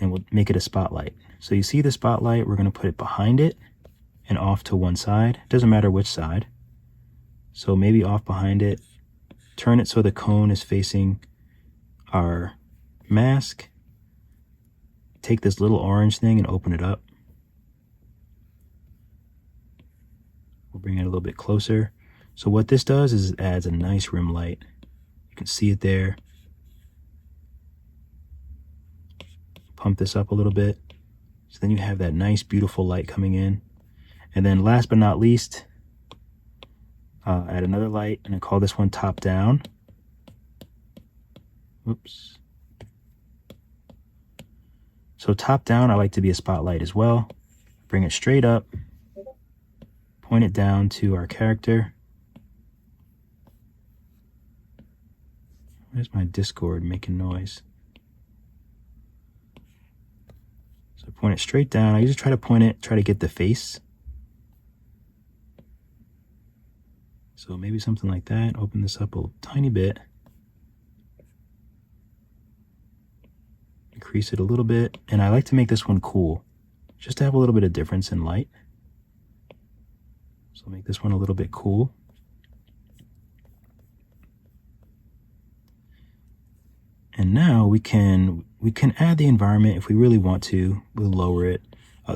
And we'll make it a spotlight. So you see the spotlight, we're going to put it behind it and off to one side. Doesn't matter which side. So maybe off behind it. Turn it so the cone is facing our mask. Take this little orange thing and open it up. We'll bring it a little bit closer. So what this does is it adds a nice rim light. You can see it there. Pump this up a little bit. So then you have that nice, beautiful light coming in. And then last but not least, add another light, and I call this one top down. Whoops. So top down, I like to be a spotlight as well. Bring it straight up. Point it down to our character. Where's my Discord making noise? So point it straight down. I usually try to point it, try to get the face. So maybe something like that. Open this up a tiny bit. Increase it a little bit. And I like to make this one cool, just to have a little bit of difference in light. So make this one a little bit cool. And now we can add the environment if we really want to. We'll lower it.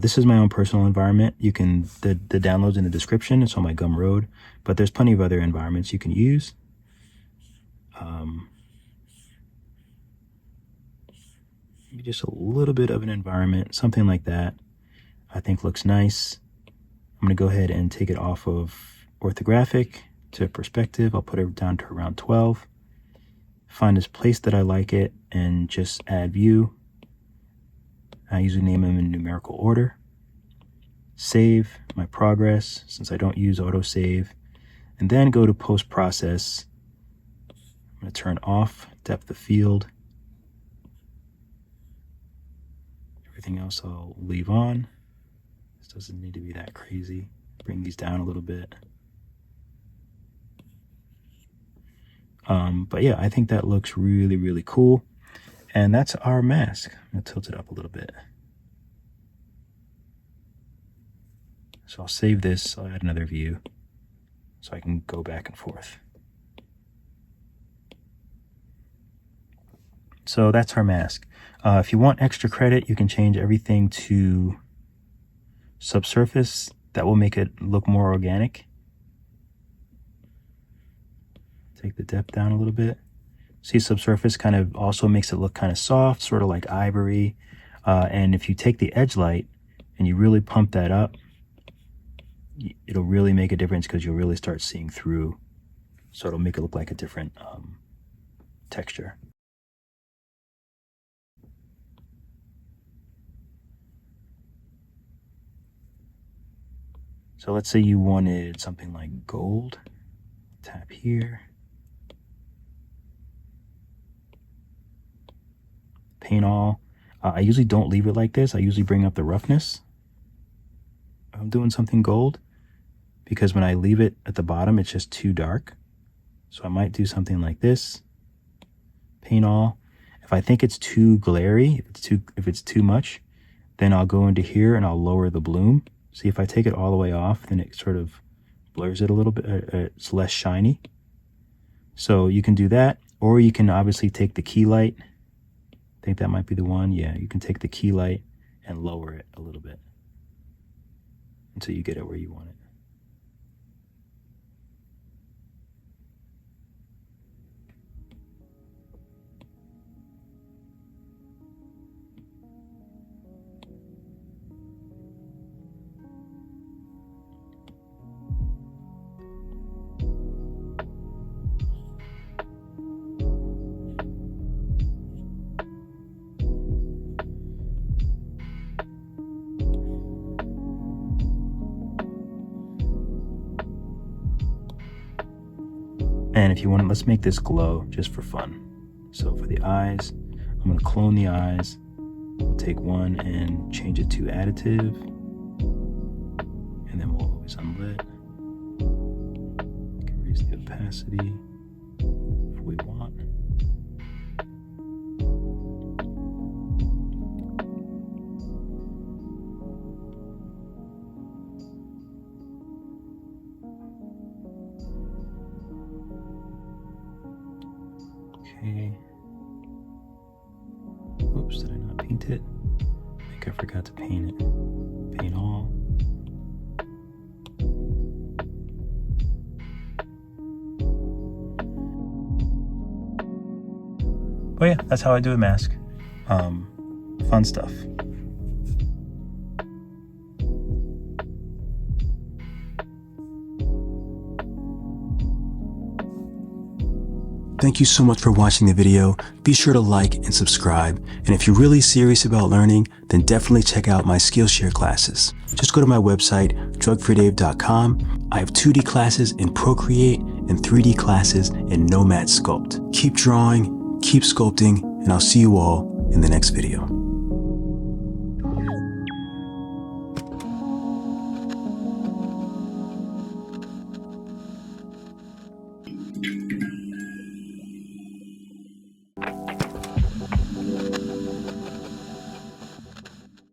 This is my own personal environment. You can, the download's in the description. It's on my Gumroad, but there's plenty of other environments you can use. Maybe just a little bit of an environment, something like that, I think looks nice. I'm gonna go ahead and take it off of orthographic to perspective. I'll put it down to around 12. Find this place that I like it and just add view. I usually name them in numerical order. Save my progress since I don't use autosave. And then go to post-process. I'm going to turn off depth of field. Everything else I'll leave on. This doesn't need to be that crazy. Bring these down a little bit. But yeah, I think that looks really, really cool. And that's our mask. I'm going to tilt it up a little bit. So I'll save this. I'll add another view so I can go back and forth. So that's our mask. If you want extra credit, you can change everything to subsurface. That will make it look more organic. Take the depth down a little bit. See, subsurface kind of also makes it look kind of soft, sort of like ivory. And if you take the edge light and you really pump that up, it'll really make a difference because you'll really start seeing through. So it'll make it look like a different texture. So let's say you wanted something like gold. Tap here. Paint all. I usually don't leave it like this. I usually bring up the roughness. I'm doing something gold because when I leave it at the bottom, it's just too dark. So I might do something like this. Paint all. If I think it's too glary, if it's too much, then I'll go into here and I'll lower the bloom. See, if I take it all the way off, then it sort of blurs it a little bit. It's less shiny. So you can do that, or you can obviously take the key light. I think that might be the one. Yeah, you can take the key light and lower it a little bit until you get it where you want it. And if you want, let's make this glow just for fun. So for the eyes, I'm going to clone the eyes. We'll take one and change it to additive. And then we'll always unlit. We can raise the opacity if we want. Okay. Oops, did I not paint it? I think I forgot to paint it. Paint all. But yeah, that's how I do a mask. Fun stuff. Thank you so much for watching the video. Be sure to like and subscribe. And if you're really serious about learning, then definitely check out my Skillshare classes. Just go to my website, drugfreedave.com. I have 2D classes in Procreate and 3D classes in Nomad Sculpt. Keep drawing, keep sculpting, and I'll see you all in the next video.